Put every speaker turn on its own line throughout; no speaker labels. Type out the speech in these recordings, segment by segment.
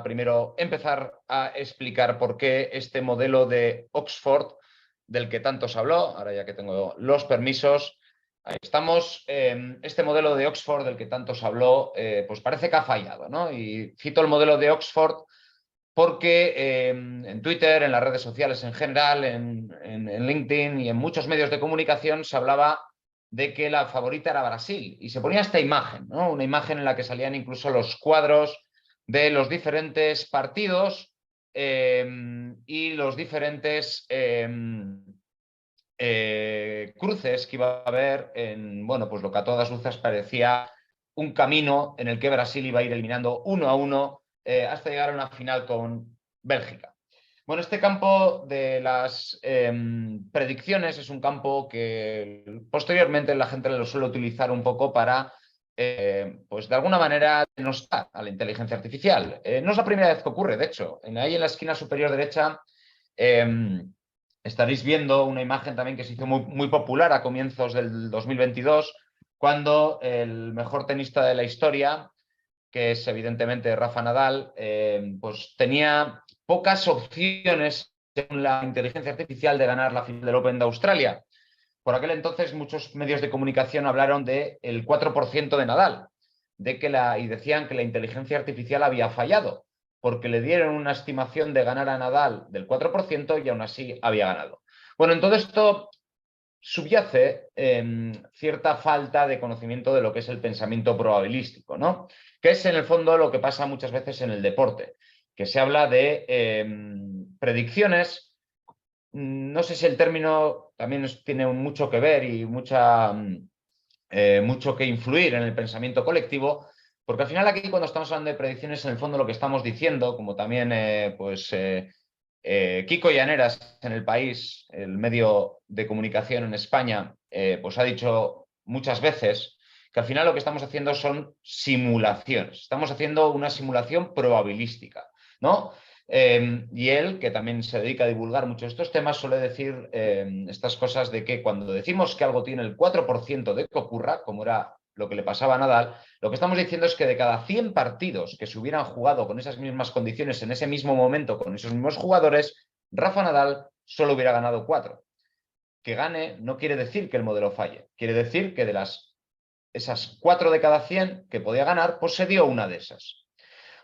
primero empezar a explicar por qué este modelo de Oxford, del que tanto se habló, ahora ya que tengo los permisos, ahí estamos, este modelo de Oxford del que tanto se habló, pues parece que ha fallado, ¿no? Y cito el modelo de Oxford porque en Twitter, en las redes sociales en general, en LinkedIn y en muchos medios de comunicación se hablaba de que la favorita era Brasil. Y se ponía esta imagen, ¿no? Una imagen en la que salían incluso los cuadros de los diferentes partidos y los diferentes cruces que iba a haber en, bueno, pues lo que a todas luces parecía un camino en el que Brasil iba a ir eliminando 1-1 hasta llegar a una final con Bélgica. Bueno, este campo de las predicciones es un campo que posteriormente la gente lo suele utilizar un poco para, pues de alguna manera, denostar a la inteligencia artificial. No es la primera vez que ocurre, de hecho. Ahí en la esquina superior derecha estaréis viendo una imagen también que se hizo muy popular a comienzos del 2022, cuando el mejor tenista de la historia, que es evidentemente Rafa Nadal, pues tenía pocas opciones según la inteligencia artificial de ganar la final del Open de Australia. Por aquel entonces muchos medios de comunicación hablaron del 4% de Nadal, y decían que la inteligencia artificial había fallado, porque le dieron una estimación de ganar a Nadal del 4% y aún así había ganado. Bueno, en todo esto subyace cierta falta de conocimiento de lo que es el pensamiento probabilístico, ¿no? Que es en el fondo lo que pasa muchas veces en el deporte, que se habla de predicciones. No sé si el término también tiene mucho que ver y mucho que influir en el pensamiento colectivo, porque al final aquí cuando estamos hablando de predicciones, en el fondo lo que estamos diciendo, como también Kiko Llaneras en El País, el medio de comunicación en España, pues ha dicho muchas veces que al final lo que estamos haciendo son simulaciones. Estamos haciendo una simulación probabilística, ¿no? Y él, que también se dedica a divulgar mucho estos temas, suele decir estas cosas de que cuando decimos que algo tiene el 4% de que ocurra, como era lo que le pasaba a Nadal, lo que estamos diciendo es que de cada 100 partidos que se hubieran jugado con esas mismas condiciones en ese mismo momento, con esos mismos jugadores, Rafa Nadal solo hubiera ganado 4. Que gane no quiere decir que el modelo falle, quiere decir que de esas 4 de cada 100 que podía ganar, pues se dio una de esas.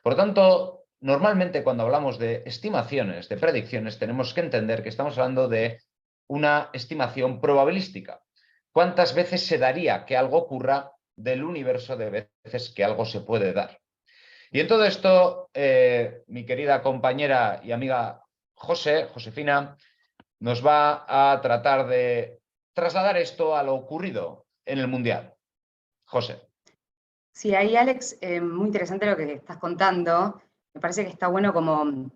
Por lo tanto, normalmente cuando hablamos de estimaciones, de predicciones, tenemos que entender que estamos hablando de una estimación probabilística. ¿Cuántas veces se daría que algo ocurra del universo de veces que algo se puede dar? Y en todo esto, mi querida compañera y amiga Josefina, nos va a tratar de trasladar esto a lo ocurrido en el Mundial. José.
Sí, ahí Alex, muy interesante lo que estás contando. Me parece que está bueno como,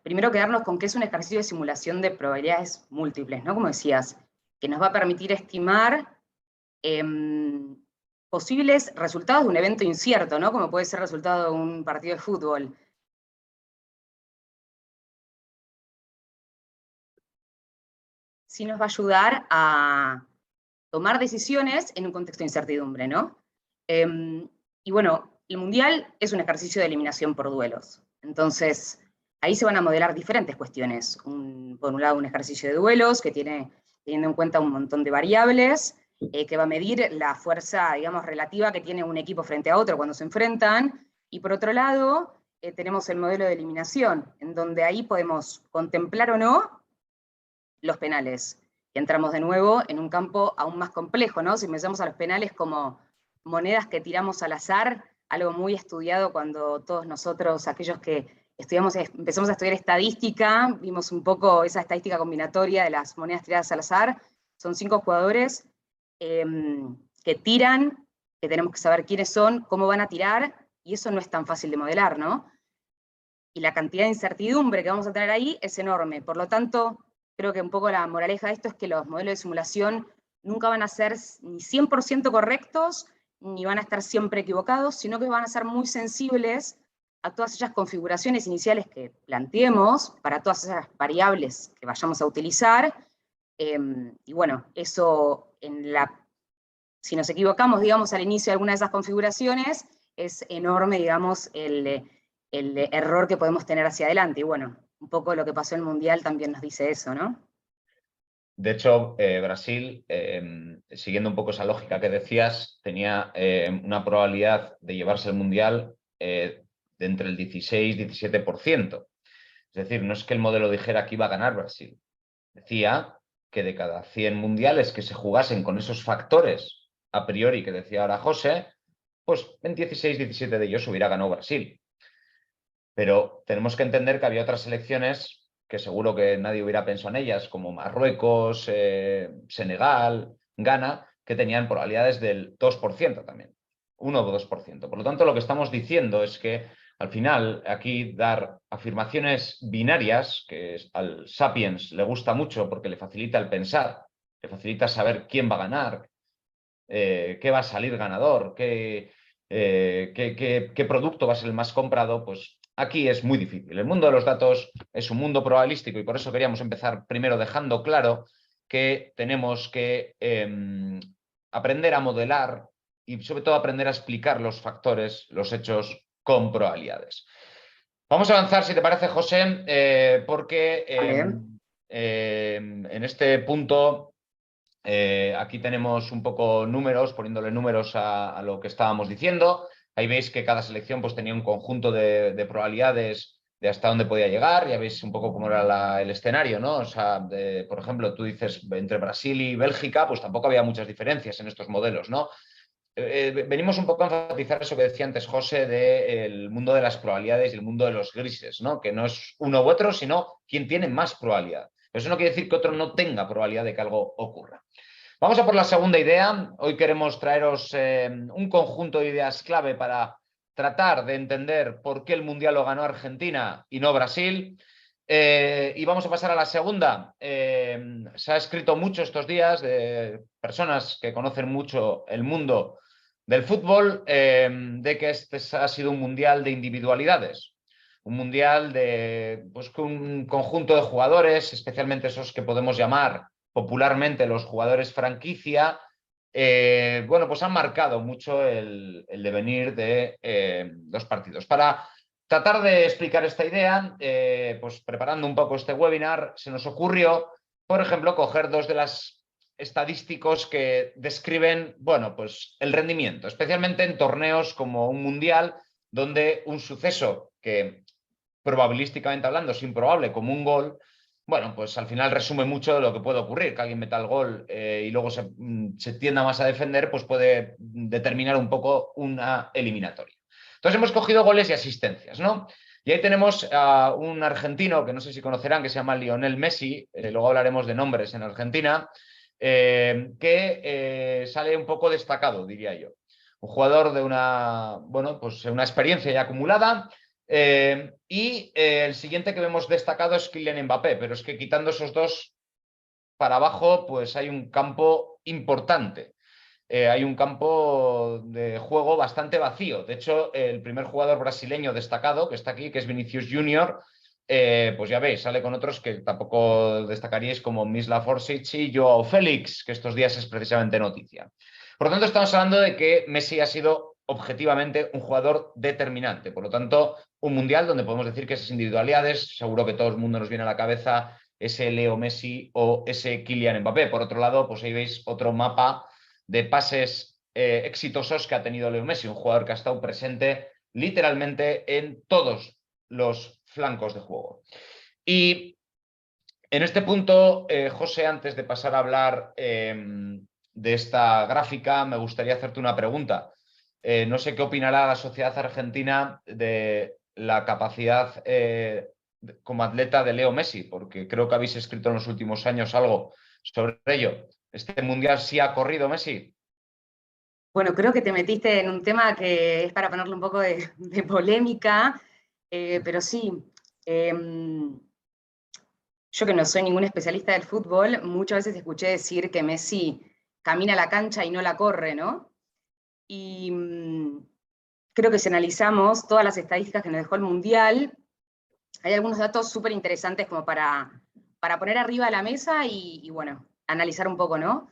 primero quedarnos con que es un ejercicio de simulación de probabilidades múltiples, ¿no? Como decías, que nos va a permitir estimar posibles resultados de un evento incierto, ¿no? Como puede ser resultado de un partido de fútbol. Sí nos va a ayudar a tomar decisiones en un contexto de incertidumbre, ¿no? Y bueno, el Mundial es un ejercicio de eliminación por duelos. Entonces, ahí se van a modelar diferentes cuestiones. Por un lado, un ejercicio de duelos que tiene, teniendo en cuenta un montón de variables, que va a medir la fuerza, digamos, relativa que tiene un equipo frente a otro cuando se enfrentan. Y por otro lado, tenemos el modelo de eliminación, en donde ahí podemos contemplar o no los penales. Y entramos de nuevo en un campo aún más complejo, ¿no? Si pensamos a los penales como monedas que tiramos al azar, algo muy estudiado cuando todos nosotros, aquellos que empezamos a estudiar estadística, vimos un poco esa estadística combinatoria de las monedas tiradas al azar. Son 5 jugadores que tiran, que tenemos que saber quiénes son, cómo van a tirar, y eso no es tan fácil de modelar, ¿no? Y la cantidad de incertidumbre que vamos a tener ahí es enorme. Por lo tanto, creo que un poco la moraleja de esto es que los modelos de simulación nunca van a ser ni 100% correctos, ni van a estar siempre equivocados, sino que van a ser muy sensibles a todas esas configuraciones iniciales que planteemos, para todas esas variables que vayamos a utilizar. Y bueno, eso si nos equivocamos, digamos, al inicio de alguna de esas configuraciones, es enorme, digamos, el error que podemos tener hacia adelante. Y bueno, un poco lo que pasó en el Mundial también nos dice eso, ¿no?
De hecho, Brasil, siguiendo un poco esa lógica que decías, tenía una probabilidad de llevarse el Mundial de entre el 16 y 17%. Es decir, no es que el modelo dijera que iba a ganar Brasil. Decía que de cada 100 mundiales que se jugasen con esos factores a priori que decía ahora José, pues en 16, 17 de ellos hubiera ganado Brasil. Pero tenemos que entender que había otras selecciones que seguro que nadie hubiera pensado en ellas, como Marruecos, Senegal, Ghana, que tenían probabilidades del 2% también, 1 o 2%. Por lo tanto, lo que estamos diciendo es que al final aquí dar afirmaciones binarias, que al Sapiens le gusta mucho porque le facilita el pensar, le facilita saber quién va a ganar, qué va a salir ganador, qué producto va a ser el más comprado, pues aquí es muy difícil. El mundo de los datos es un mundo probabilístico y por eso queríamos empezar primero dejando claro que tenemos que aprender a modelar y sobre todo aprender a explicar los factores, los hechos con probabilidades. Vamos a avanzar, si te parece, José, porque
Vale.
en este punto aquí tenemos un poco números, poniéndole números a lo que estábamos diciendo. Ahí veis que cada selección pues, tenía un conjunto de probabilidades de hasta dónde podía llegar. Ya veis un poco cómo era el escenario, ¿no? O sea, por ejemplo, tú dices entre Brasil y Bélgica, pues tampoco había muchas diferencias en estos modelos, ¿no? Venimos un poco a enfatizar eso que decía antes José del mundo de las probabilidades y el mundo de los grises, ¿no? Que no es uno u otro, sino quien tiene más probabilidad. Pero eso no quiere decir que otro no tenga probabilidad de que algo ocurra. Vamos a por la segunda idea. Hoy queremos traeros un conjunto de ideas clave para tratar de entender por qué el Mundial lo ganó Argentina y no Brasil. Y vamos a pasar a la segunda. Se ha escrito mucho estos días de personas que conocen mucho el mundo del fútbol, de que este ha sido un Mundial de individualidades. Un Mundial de pues, un conjunto de jugadores, especialmente esos que podemos llamar popularmente los jugadores franquicia, bueno, pues han marcado mucho el devenir de los partidos. Para tratar de explicar esta idea, pues preparando un poco este webinar, se nos ocurrió, por ejemplo, coger dos de las estadísticos que describen, bueno, pues el rendimiento, especialmente en torneos como un mundial, donde un suceso que probabilísticamente hablando es improbable, como un gol, bueno, pues al final resume mucho de lo que puede ocurrir, que alguien meta el gol y luego se tienda más a defender, pues puede determinar un poco una eliminatoria. Entonces hemos cogido goles y asistencias, ¿no? Y ahí tenemos a un argentino que no sé si conocerán, que se llama Lionel Messi, luego hablaremos de nombres en Argentina, que sale un poco destacado, diría yo. Un jugador de bueno, pues una experiencia ya acumulada, el siguiente que vemos destacado es Kylian Mbappé, pero es que quitando esos dos para abajo, pues hay un campo importante. Hay un campo de juego bastante vacío. De hecho, el primer jugador brasileño destacado que está aquí, que es Vinicius Junior, pues ya veis, sale con otros que tampoco destacaríais como Mislav Orsic y Joao Félix, que estos días es precisamente noticia. Por lo tanto, estamos hablando de que Messi ha sido objetivamente un jugador determinante. Por lo tanto, un mundial donde podemos decir que esas individualidades, seguro que todo el mundo nos viene a la cabeza ese Leo Messi o ese Kylian Mbappé. Por otro lado, pues ahí veis otro mapa de pases exitosos que ha tenido Leo Messi, un jugador que ha estado presente literalmente en todos los flancos de juego. Y en este punto, José, antes de pasar a hablar de esta gráfica, me gustaría hacerte una pregunta. No sé qué opinará la sociedad argentina de la capacidad como atleta de Leo Messi, porque creo que habéis escrito en los últimos años algo sobre ello. ¿Este mundial sí ha corrido Messi?
Bueno, creo que te metiste en un tema que es para ponerle un poco de polémica, pero sí. Yo que no soy ningún especialista del fútbol, muchas veces escuché decir que Messi camina la cancha y no la corre, ¿no? Y creo que si analizamos todas las estadísticas que nos dejó el Mundial, hay algunos datos súper interesantes como para poner arriba de la mesa y bueno, analizar un poco, ¿no?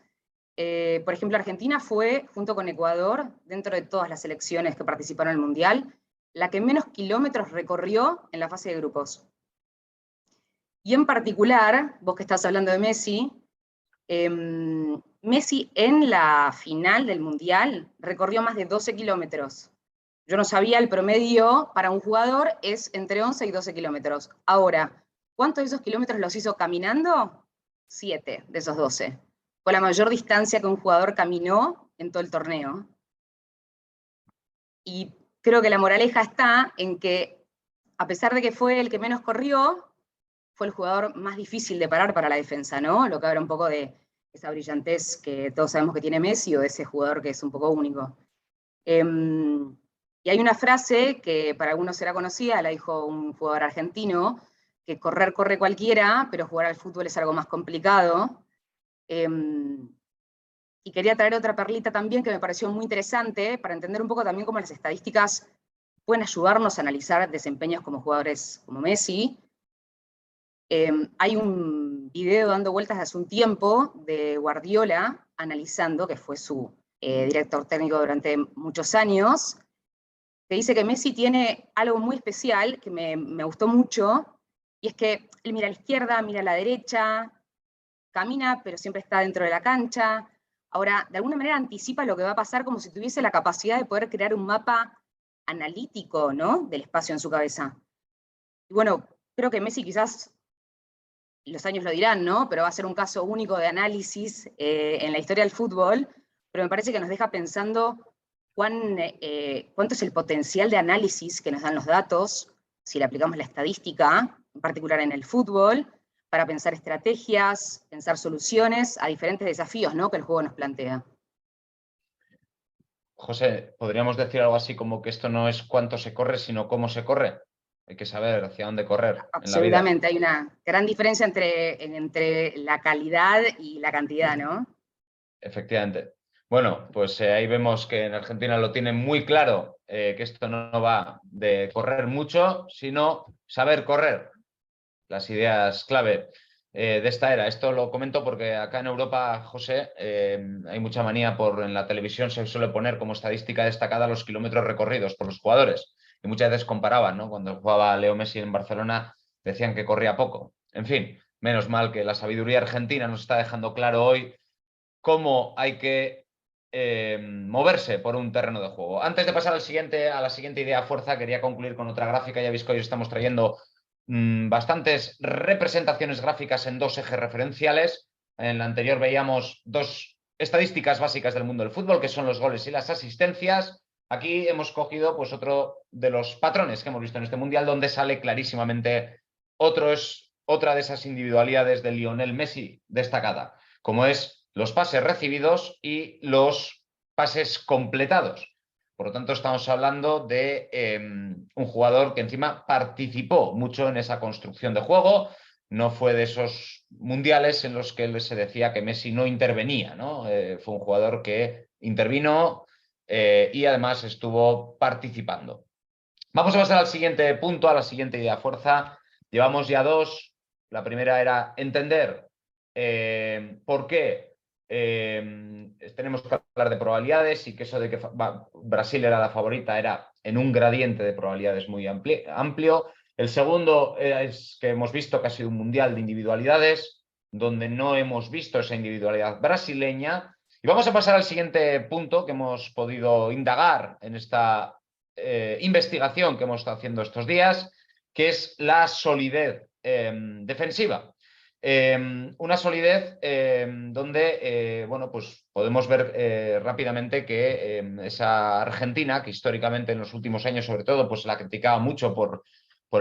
Por ejemplo, Argentina fue, junto con Ecuador, dentro de todas las selecciones que participaron en el Mundial, la que menos kilómetros recorrió en la fase de grupos. Y en particular, vos que estás hablando de Messi, Messi en la final del Mundial recorrió más de 12 kilómetros. Yo no sabía, el promedio para un jugador es entre 11 y 12 kilómetros. Ahora, ¿cuántos de esos kilómetros los hizo caminando? 7 de esos 12. Fue la mayor distancia que un jugador caminó en todo el torneo. Y creo que la moraleja está en que, a pesar de que fue el que menos corrió, fue el jugador más difícil de parar para la defensa, ¿no? Lo que habla un poco de esa brillantez que todos sabemos que tiene Messi, o de ese jugador que es un poco único. Y hay una frase que para algunos será conocida, la dijo un jugador argentino, que correr corre cualquiera, pero jugar al fútbol es algo más complicado. Y quería traer otra perlita también que me pareció muy interesante, para entender un poco también cómo las estadísticas pueden ayudarnos a analizar desempeños como jugadores como Messi. Hay un video dando vueltas hace un tiempo de Guardiola analizando, que fue su director técnico durante muchos años, que dice que Messi tiene algo muy especial que me gustó mucho, y es que él mira a la izquierda, mira a la derecha, camina, pero siempre está dentro de la cancha. Ahora, de alguna manera anticipa lo que va a pasar, como si tuviese la capacidad de poder crear un mapa analítico, ¿no?, del espacio en su cabeza. Y bueno, creo que Messi quizás, los años lo dirán, ¿no?, pero va a ser un caso único de análisis en la historia del fútbol, pero me parece que nos deja pensando cuánto es el potencial de análisis que nos dan los datos, si le aplicamos la estadística, en particular en el fútbol, para pensar estrategias, pensar soluciones a diferentes desafíos, ¿no?, que el juego nos plantea.
José, ¿podríamos decir algo así como que esto no es cuánto se corre, sino cómo se corre? Hay que saber hacia dónde correr en la vida.
Absolutamente, hay una gran diferencia entre la calidad y la cantidad, ¿no?
Efectivamente. Bueno, pues ahí vemos que en Argentina lo tienen muy claro, que esto no va de correr mucho, sino saber correr. Las ideas clave de esta era. Esto lo comento porque acá en Europa, José, hay mucha manía por en la televisión se suele poner como estadística destacada los kilómetros recorridos por los jugadores. Y muchas veces comparaban, ¿no? Cuando jugaba Leo Messi en Barcelona, decían que corría poco. En fin, menos mal que la sabiduría argentina nos está dejando claro hoy cómo hay que moverse por un terreno de juego. Antes de pasar a la siguiente idea fuerza, quería concluir con otra gráfica. Ya veis que hoy estamos trayendo bastantes representaciones gráficas en dos ejes referenciales. En la anterior veíamos dos estadísticas básicas del mundo del fútbol, que son los goles y las asistencias. Aquí hemos cogido pues, otro de los patrones que hemos visto en este Mundial, donde sale clarísimamente otra de esas individualidades de Lionel Messi destacada, como es los pases recibidos y los pases completados. Por lo tanto, estamos hablando de un jugador que encima participó mucho en esa construcción de juego. No fue de esos mundiales en los que se decía que Messi no intervenía, ¿no? Fue un jugador que intervino y además estuvo participando. Vamos a pasar al siguiente punto, a la siguiente idea fuerza. Llevamos ya dos. La primera era entender por qué tenemos que hablar de probabilidades y que eso de que Brasil era la favorita era en un gradiente de probabilidades muy amplio. El segundo es que hemos visto que ha sido un mundial de individualidades, donde no hemos visto esa individualidad brasileña. Y vamos a pasar al siguiente punto que hemos podido indagar en esta investigación que hemos estado haciendo estos días, que es la solidez defensiva. Una solidez donde bueno, pues podemos ver rápidamente que esa Argentina, que históricamente en los últimos años sobre todo pues la criticaba mucho por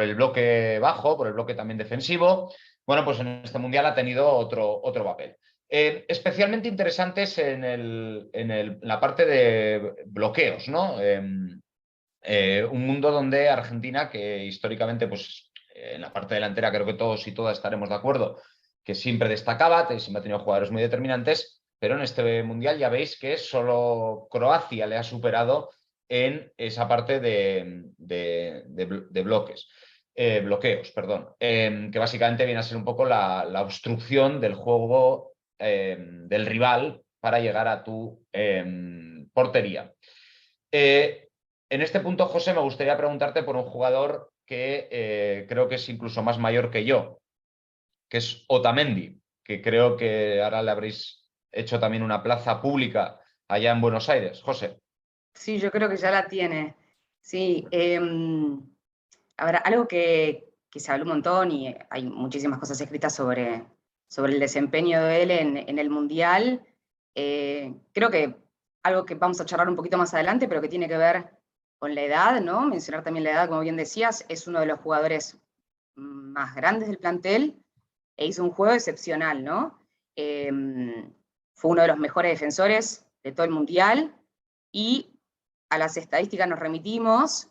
el bloque bajo, por el bloque también defensivo, bueno, pues en este Mundial ha tenido otro papel. Especialmente interesantes en la parte de bloqueos, ¿no? Un mundo donde Argentina, que históricamente, pues en la parte delantera creo que todos y todas estaremos de acuerdo, que siempre destacaba, siempre ha tenido jugadores muy determinantes, pero en este Mundial ya veis que solo Croacia le ha superado en esa parte de bloqueos, perdón, que básicamente viene a ser un poco la obstrucción del juego del rival para llegar a tu portería. en este punto, José, me gustaría preguntarte por un jugador que creo que es incluso más mayor que yo, que es Otamendi, que creo que ahora le habréis hecho también una plaza pública allá en Buenos Aires. José.
Sí, yo creo que ya la tiene. Sí, ahora, algo que se habló un montón y hay muchísimas cosas escritas sobre el desempeño de él en el Mundial. Creo que algo que vamos a charlar un poquito más adelante, pero que tiene que ver con la edad, ¿no? Mencionar también la edad, como bien decías, es uno de los jugadores más grandes del plantel e hizo un juego excepcional, ¿no? Eh, Fue uno de los mejores defensores de todo el Mundial y a las estadísticas nos remitimos,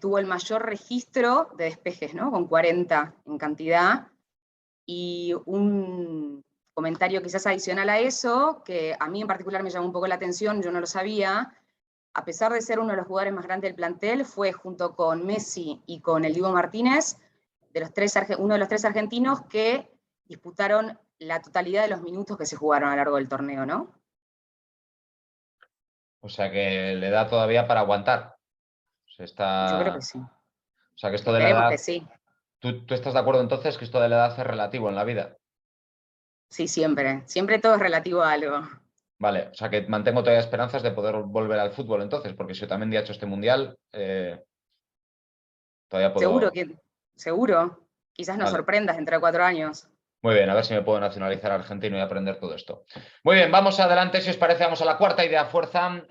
tuvo el mayor registro de despejes, ¿no? Con 40 en cantidad. Y un comentario quizás adicional a eso, que a mí en particular me llamó un poco la atención, yo no lo sabía, a pesar de ser uno de los jugadores más grandes del plantel, fue junto con Messi y con el Dibu Martínez, uno de los tres argentinos que disputaron la totalidad de los minutos que se jugaron a lo largo del torneo, ¿no?
O sea que le da todavía para aguantar. Se
Yo creo que
está...
sí.
O sea que esto de la
Esperemos que
edad...
sí.
¿Tú estás de acuerdo entonces que esto de la edad es relativo en la vida?
Sí, siempre. Siempre todo es relativo a algo.
Vale, o sea que mantengo todavía esperanzas de poder volver al fútbol entonces, porque si también ha hecho este mundial, todavía
Seguro
puedo...
que, seguro. Quizás nos
Vale,
sorprendas dentro de 4 años.
muy bien, a ver si me puedo nacionalizar argentino y aprender todo esto. Muy bien, vamos adelante, si os parece, vamos a la cuarta idea fuerza.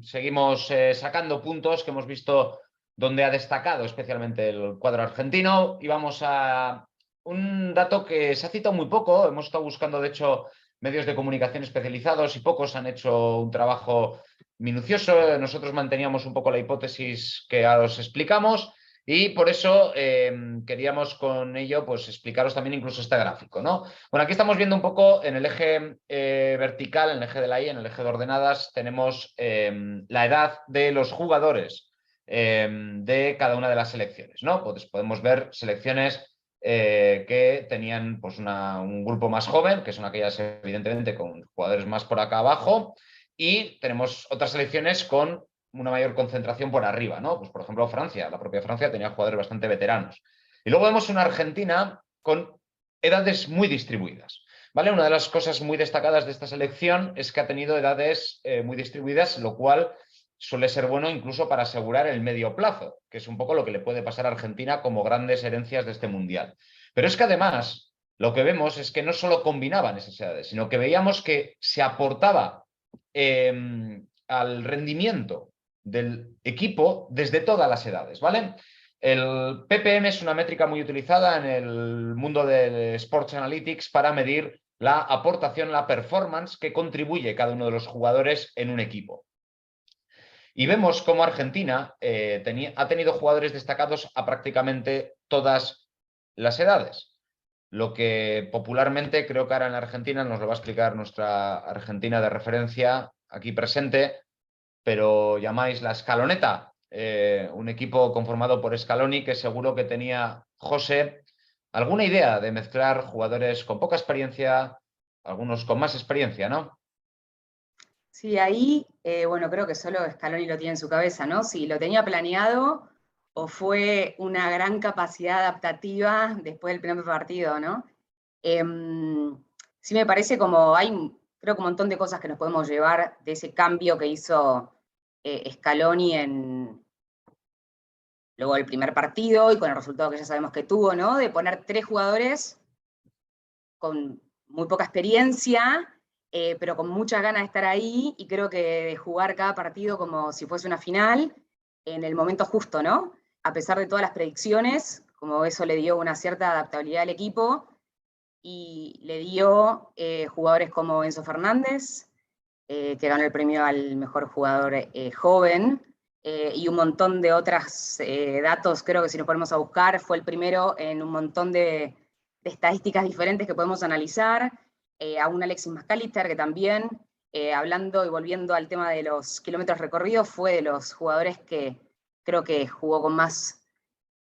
Seguimos sacando puntos que hemos visto donde ha destacado especialmente el cuadro argentino y vamos a un dato que se ha citado muy poco. Hemos estado buscando, de hecho, medios de comunicación especializados y pocos han hecho un trabajo minucioso. Nosotros manteníamos un poco la hipótesis que ahora os explicamos. Y por eso queríamos con ello pues, explicaros también incluso este gráfico, ¿no? Bueno, aquí estamos viendo un poco en el eje vertical, en el eje de la Y, en el eje de ordenadas, tenemos la edad de los jugadores de cada una de las selecciones, ¿no? Pues podemos ver selecciones que tenían pues, un grupo más joven, que son aquellas evidentemente con jugadores más por acá abajo, y tenemos otras selecciones con una mayor concentración por arriba, ¿no? Pues por ejemplo Francia, la propia Francia tenía jugadores bastante veteranos. Y luego vemos una Argentina con edades muy distribuidas, ¿vale? Una de las cosas muy destacadas de esta selección es que ha tenido edades muy distribuidas, lo cual suele ser bueno incluso para asegurar el medio plazo, que es un poco lo que le puede pasar a Argentina como grandes herencias de este mundial. Pero es que además lo que vemos es que no solo combinaban esas edades, sino que veíamos que se aportaba al rendimiento del equipo desde todas las edades, ¿vale? El PPM es una métrica muy utilizada en el mundo del Sports Analytics para medir la aportación, la performance que contribuye cada uno de los jugadores en un equipo. Y vemos cómo Argentina ha tenido jugadores destacados a prácticamente todas las edades. Lo que popularmente creo que ahora en Argentina nos lo va a explicar nuestra Argentina de referencia aquí presente, pero llamáis la escaloneta, un equipo conformado por Scaloni que seguro que tenía José alguna idea de mezclar jugadores con poca experiencia, algunos con más experiencia, ¿no?
Sí, ahí, bueno, creo que solo Scaloni lo tiene en su cabeza, ¿no? Si lo tenía planeado o fue una gran capacidad adaptativa después del primer partido, ¿no? Sí me parece como creo que un montón de cosas que nos podemos llevar de ese cambio que hizo Scaloni luego del primer partido y con el resultado que ya sabemos que tuvo, ¿no? De poner 3 jugadores con muy poca experiencia, pero con muchas ganas de estar ahí y creo que de jugar cada partido como si fuese una final en el momento justo, ¿no? A pesar de todas las predicciones, como eso le dio una cierta adaptabilidad al equipo y le dio jugadores como Enzo Fernández, que ganó el premio al mejor jugador joven, y un montón de otros datos, creo que si nos ponemos a buscar, fue el primero en un montón de estadísticas diferentes que podemos analizar, a un Alexis McAllister que también, hablando y volviendo al tema de los kilómetros recorridos, fue de los jugadores que creo que jugó con más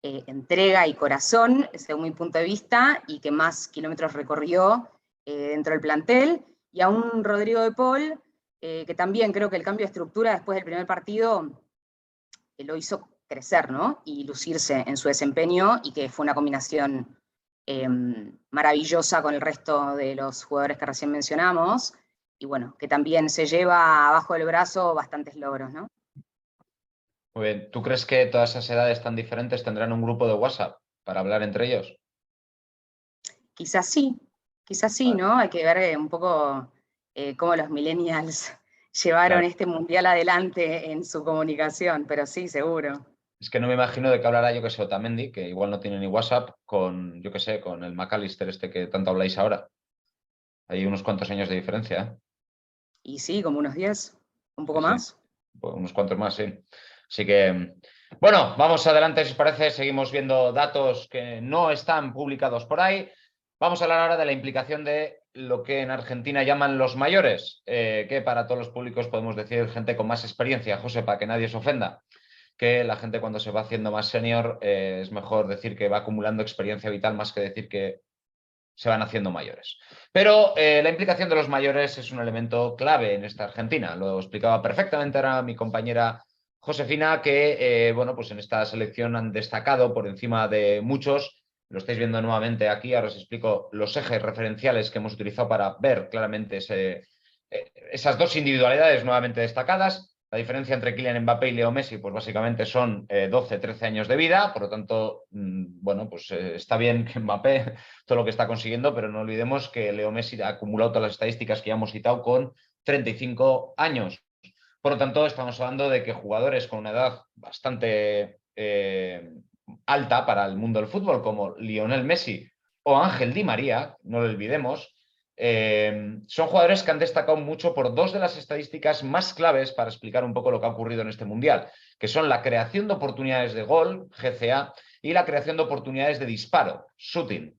entrega y corazón, según mi punto de vista, y que más kilómetros recorrió dentro del plantel, y a un Rodrigo de Paul, que también creo que el cambio de estructura después del primer partido lo hizo crecer, ¿no? Y lucirse en su desempeño, y que fue una combinación maravillosa con el resto de los jugadores que recién mencionamos, y bueno, que también se lleva abajo del brazo bastantes logros, ¿no?
Muy bien. ¿Tú crees que todas esas edades tan diferentes tendrán un grupo de WhatsApp para hablar entre ellos?
Quizás sí,
Vale.
¿no? Hay que ver un poco cómo los millennials llevaron
Claro.
este mundial adelante en su comunicación, pero sí, seguro.
Es que no me imagino de qué hablará, yo que sé, Otamendi, que igual no tiene ni WhatsApp, con, yo que sé, con el McAllister este que tanto habláis ahora. Hay unos cuantos años de diferencia, ¿eh?
Y sí, como unos 10, un
Sí,
poco
sí.
más.
Pues unos cuantos más, sí. Así que, bueno, vamos adelante, si os parece. Seguimos viendo datos que no están publicados por ahí. Vamos a hablar ahora de la implicación de lo que en Argentina llaman los mayores, que para todos los públicos podemos decir gente con más experiencia, José, para que nadie se ofenda, que la gente cuando se va haciendo más senior es mejor decir que va acumulando experiencia vital más que decir que se van haciendo mayores. Pero la implicación de los mayores es un elemento clave en esta Argentina. Lo explicaba perfectamente ahora mi compañera Josefina, que bueno, pues en esta selección han destacado por encima de muchos. Lo estáis viendo nuevamente aquí. Ahora os explico los ejes referenciales que hemos utilizado para ver claramente esas dos individualidades nuevamente destacadas. La diferencia entre Kylian Mbappé y Leo Messi, pues básicamente son 12, 13 años de vida. Por lo tanto, bueno, pues está bien que Mbappé todo lo que está consiguiendo, pero no olvidemos que Leo Messi ha acumulado todas las estadísticas que ya hemos citado con 35 años. Por lo tanto, estamos hablando de que jugadores con una edad bastante alta para el mundo del fútbol, como Lionel Messi o Ángel Di María, no lo olvidemos, son jugadores que han destacado mucho por dos de las estadísticas más claves para explicar un poco lo que ha ocurrido en este Mundial, que son la creación de oportunidades de gol, GCA, y la creación de oportunidades de disparo, shooting.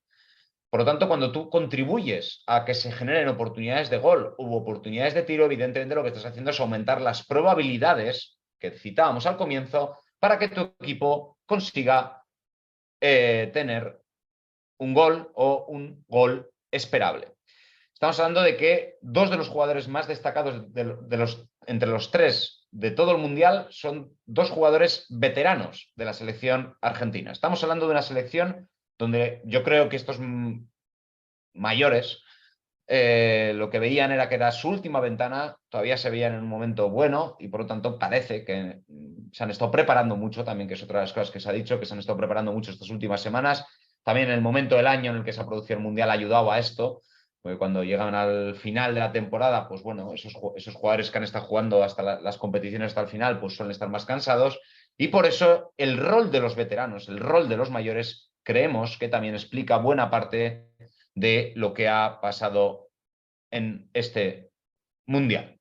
Por lo tanto, cuando tú contribuyes a que se generen oportunidades de gol u oportunidades de tiro, evidentemente lo que estás haciendo es aumentar las probabilidades que citábamos al comienzo para que tu equipo consiga tener un gol o un gol esperable. Estamos hablando de que dos de los jugadores más destacados entre los tres de todo el Mundial son dos jugadores veteranos de la selección argentina. Estamos hablando de una selección donde yo creo que estos mayores lo que veían era que era su última ventana, todavía se veían en un momento bueno y por lo tanto parece que se han estado preparando mucho, también que es otra de las cosas que se ha dicho, que se han estado preparando mucho estas últimas semanas. También el momento del año en el que se ha producido el Mundial ha ayudado a esto, porque cuando llegan al final de la temporada, pues bueno, esos jugadores que han estado jugando hasta las competiciones hasta el final, pues suelen estar más cansados y por eso el rol de los veteranos, el rol de los mayores, creemos que también explica buena parte de lo que ha pasado en este Mundial.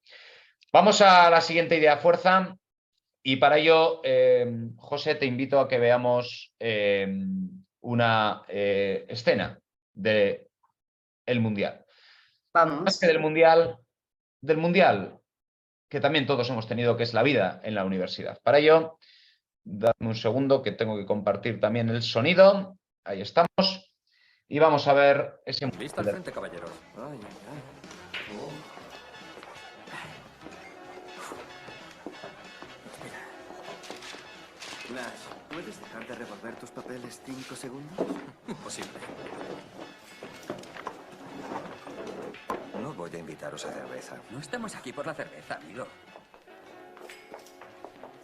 Vamos a la siguiente idea fuerza y para ello, José, te invito a que veamos una escena del Mundial. Más que
Vamos.
del mundial que también todos hemos tenido, que es la vida en la universidad. Para ello, dadme un segundo que tengo que compartir también el sonido. Ahí estamos. Y vamos a ver ese
Lista al
mundial.
frente, caballeros. Ay, ay, ay. Espera. Nash, ¿puedes dejar de revolver tus papeles 5 segundos? Imposible. No voy a invitaros a cerveza.
No estamos aquí por la cerveza, amigo.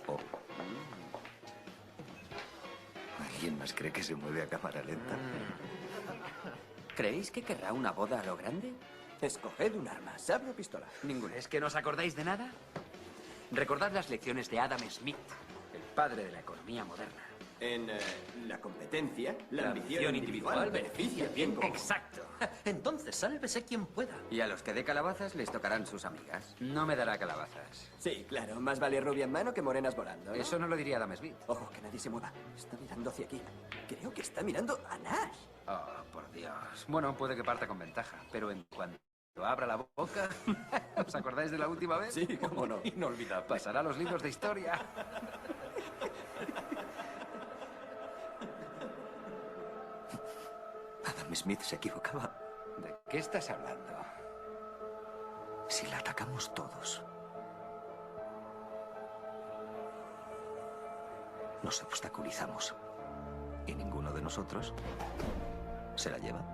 Oh. ¿Alguien más cree que se mueve a cámara lenta?
¿Creéis que querrá una boda a lo grande?
Escoged un arma, sable o pistola.
Ninguna. ¿Es que no os acordáis de nada? Recordad las lecciones de Adam Smith, el padre de la economía moderna.
En la competencia, la ambición individual beneficia al bien común.
Exacto.
Entonces, sálvese quien pueda.
Y a los que dé calabazas les tocarán sus amigas. No me dará calabazas.
Sí, claro, más vale rubia en mano que morenas volando, ¿no?
Eso no lo diría Adam Smith.
Ojo, que nadie se mueva. Está mirando hacia aquí. Creo que está mirando a Nash.
Oh, por Dios. Bueno, puede que parta con ventaja, pero en cuanto abra la boca... ¿Os acordáis de la última vez?
Sí, cómo no.
Inolvidable. Pasará a los libros de historia.
Adam Smith se equivocaba.
¿De qué estás hablando?
Si la atacamos todos,
nos obstaculizamos. Y ninguno de nosotros se la lleva.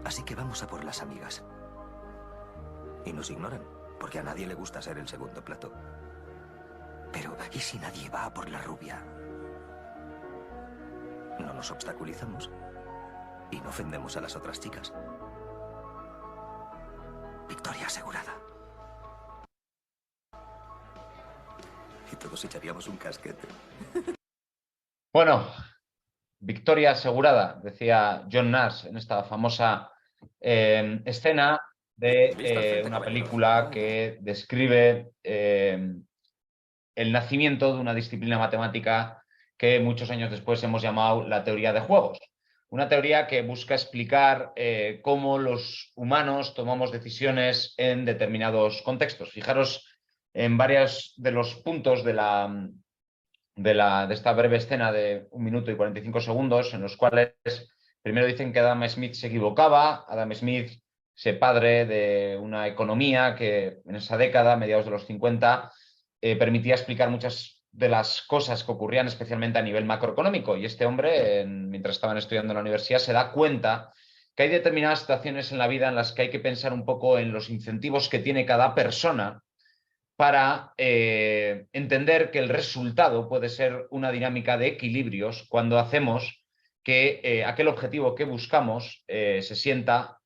Así que vamos a por las amigas. Y nos ignoran, porque a nadie le gusta ser el segundo plato. Pero, ¿y si nadie va a por la rubia? No nos obstaculizamos y no ofendemos a las otras chicas. Victoria asegurada. Y todos echaríamos un casquete.
Bueno, victoria asegurada, decía John Nash en esta famosa escena de una película que describe el nacimiento de una disciplina matemática que muchos años después hemos llamado la teoría de juegos. Una teoría que busca explicar cómo los humanos tomamos decisiones en determinados contextos. Fijaros en varios de los puntos de esta breve escena de 1 minuto y 45 segundos, en los cuales primero dicen que Adam Smith se equivocaba. Adam Smith, ese padre de una economía que en esa década, mediados de los 50, permitía explicar muchas de las cosas que ocurrían, especialmente a nivel macroeconómico. Y este hombre, mientras estaban estudiando en la universidad, se da cuenta que hay determinadas situaciones en la vida en las que hay que pensar un poco en los incentivos que tiene cada persona para entender que el resultado puede ser una dinámica de equilibrios cuando hacemos que aquel objetivo que buscamos se sienta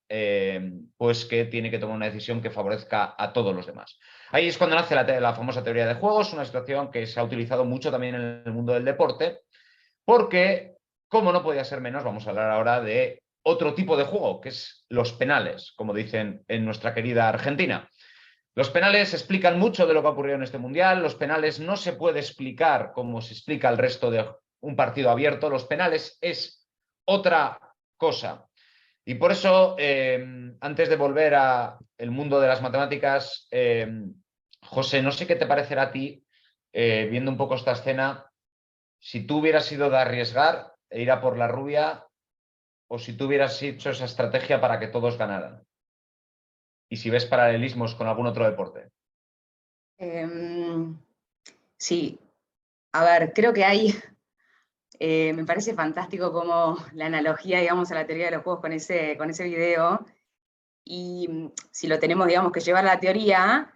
pues que tiene que tomar una decisión que favorezca a todos los demás. Ahí es cuando nace la famosa teoría de juegos, una situación que se ha utilizado mucho también en el mundo del deporte, porque, como no podía ser menos, vamos a hablar ahora de otro tipo de juego, que es los penales, como dicen en nuestra querida Argentina. Los penales explican mucho de lo que ha ocurrido en este Mundial. Los penales no se puede explicar como se explica el resto de un partido abierto. Los penales es otra cosa. Y por eso, antes de volver al mundo de las matemáticas, José, no sé qué te parecerá a ti, viendo un poco esta escena, si tú hubieras sido de arriesgar e ir a por la rubia, o si tú hubieras hecho esa estrategia para que todos ganaran. Y si ves paralelismos con algún otro deporte.
Sí, a ver, creo que hay, me parece fantástico como la analogía, digamos, a la teoría de los juegos con ese video, y si lo tenemos, digamos, que llevar a la teoría,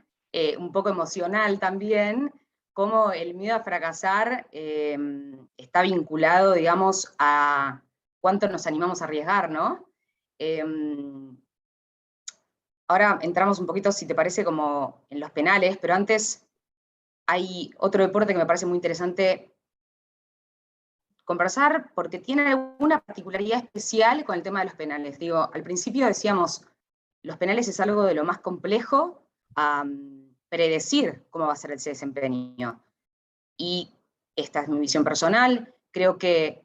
un poco emocional también, cómo el miedo a fracasar está vinculado, digamos, a cuánto nos animamos a arriesgar, ¿no? Ahora entramos un poquito, si te parece, como en los penales, pero antes hay otro deporte que me parece muy interesante conversar, porque tiene alguna particularidad especial con el tema de los penales. Digo, al principio decíamos, los penales es algo de lo más complejo a predecir cómo va a ser ese desempeño. Y esta es mi visión personal, creo que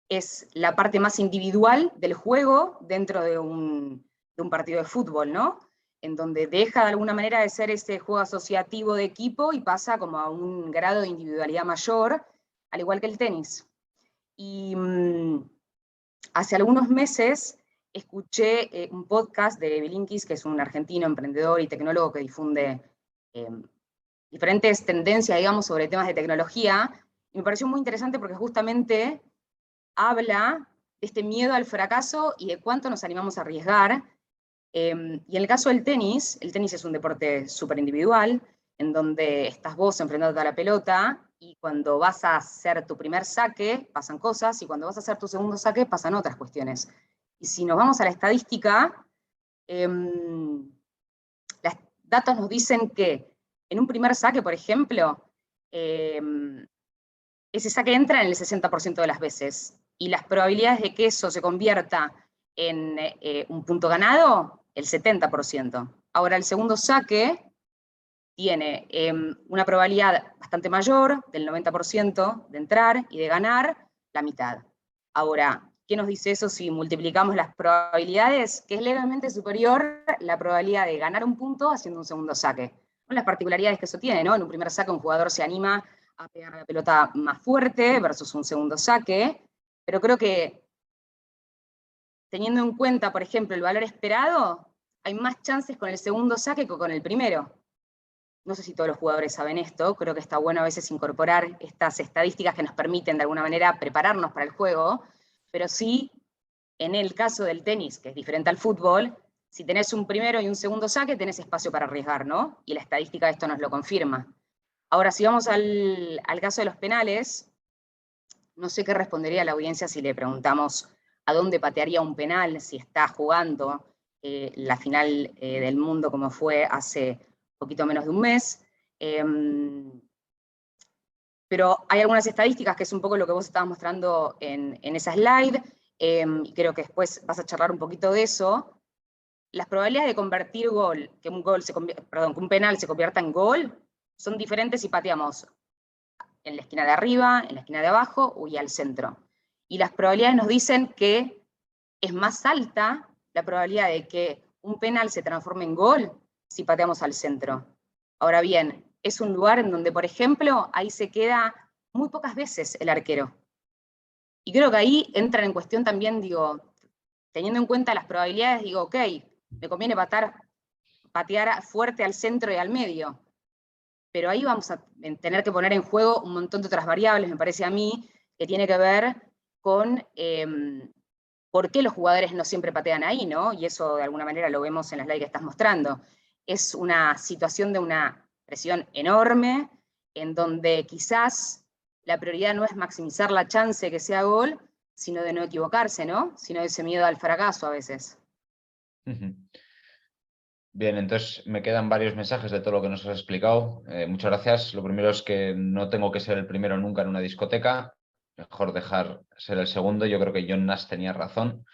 es la parte más individual del juego dentro de un partido de fútbol, ¿no? En donde deja de alguna manera de ser ese juego asociativo de equipo y pasa como a un grado de individualidad mayor, al igual que el tenis. Y hace algunos meses escuché un podcast de Bilinkis, que es un argentino emprendedor y tecnólogo que difunde diferentes tendencias, digamos, sobre temas de tecnología, y me pareció muy interesante porque justamente habla de este miedo al fracaso y de cuánto nos animamos a arriesgar. Y en el caso del tenis, el tenis es un deporte súper individual, en donde estás vos enfrentándote a la pelota, y cuando vas a hacer tu primer saque, pasan cosas, y cuando vas a hacer tu segundo saque, pasan otras cuestiones. Y si nos vamos a la estadística, los datos nos dicen que en un primer saque, por ejemplo, ese saque entra en el 60% de las veces, y las probabilidades de que eso se convierta en un punto ganado, el 70%. Ahora, el segundo saque tiene una probabilidad bastante mayor, del 90%, de entrar y de ganar la mitad. Ahora, ¿qué nos dice eso si multiplicamos las probabilidades? Que es levemente superior la probabilidad de ganar un punto haciendo un segundo saque. Con las particularidades que eso tiene, ¿no? En un primer saque un jugador se anima a pegar la pelota más fuerte versus un segundo saque, pero creo que teniendo en cuenta, por ejemplo, el valor esperado, hay más chances con el segundo saque que con el primero. no sé si todos los jugadores saben esto, creo que está bueno a veces incorporar estas estadísticas que nos permiten de alguna manera prepararnos para el juego, pero sí, en el caso del tenis, que es diferente al fútbol, si tenés un primero y un segundo saque, tenés espacio para arriesgar, ¿no? Y la estadística de esto nos lo confirma. Ahora, si vamos al caso de los penales, no sé qué respondería la audiencia si le preguntamos a dónde patearía un penal si está jugando la final del mundo como fue hace poquito menos de un mes. Pero hay algunas estadísticas, que es un poco lo que vos estabas mostrando en esa slide, y creo que después vas a charlar un poquito de eso. Las probabilidades de convertir gol, que un penal se convierta en gol, son diferentes si pateamos en la esquina de arriba, en la esquina de abajo y al centro. Y las probabilidades nos dicen que es más alta la probabilidad de que un penal se transforme en gol si pateamos al centro. Ahora bien, es un lugar en donde, por ejemplo, ahí se queda muy pocas veces el arquero. Y creo que ahí entra en cuestión también, digo, teniendo en cuenta las probabilidades, digo, ok, me conviene patear fuerte al centro y al medio, pero ahí vamos a tener que poner en juego un montón de otras variables, me parece a mí, que tiene que ver con por qué los jugadores no siempre patean ahí, ¿no? Y eso de alguna manera lo vemos en la slide que estás mostrando. Es una situación de una presión enorme, en donde quizás la prioridad no es maximizar la chance de que sea gol, sino de no equivocarse, ¿no? Sino de ese miedo al fracaso a veces.
Bien, entonces me quedan varios mensajes de todo lo que nos has explicado. Muchas gracias. Lo primero es que no tengo que ser el primero nunca en una discoteca. Mejor dejar ser el segundo. Yo creo que John Nash tenía razón.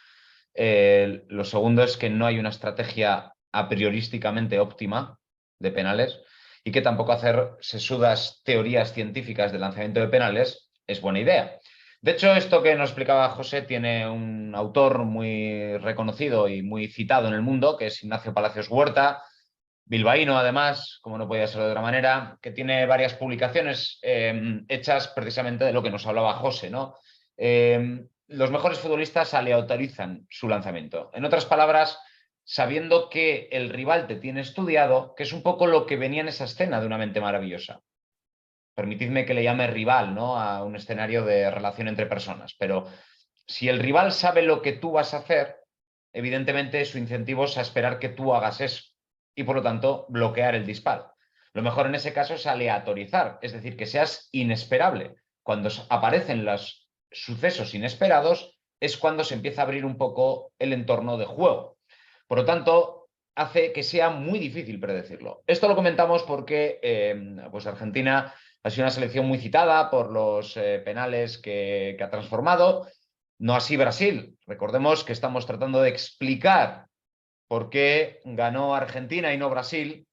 Lo segundo es que no hay una estrategia a priorísticamente óptima de penales y que tampoco hacer sesudas teorías científicas de lanzamiento de penales es buena idea. De hecho, esto que nos explicaba José tiene un autor muy reconocido y muy citado en el mundo, que es Ignacio Palacios Huerta, bilbaíno además, como no podía ser de otra manera, que tiene varias publicaciones hechas precisamente de lo que nos hablaba José, ¿no? Los mejores futbolistas aleatorizan su lanzamiento. En otras palabras, sabiendo que el rival te tiene estudiado, que es un poco lo que venía en esa escena de Una mente maravillosa. Permitidme que le llame rival, ¿no?, a un escenario de relación entre personas, pero si el rival sabe lo que tú vas a hacer, evidentemente su incentivo es a esperar que tú hagas eso y por lo tanto bloquear el disparo. Lo mejor en ese caso es aleatorizar, es decir, que seas inesperable. Cuando aparecen los sucesos inesperados es cuando se empieza a abrir un poco el entorno de juego. Por lo tanto, hace que sea muy difícil predecirlo. Esto lo comentamos porque pues Argentina ha sido una selección muy citada por los penales que ha transformado. No así Brasil. Recordemos que estamos tratando de explicar por qué ganó Argentina y no Brasil.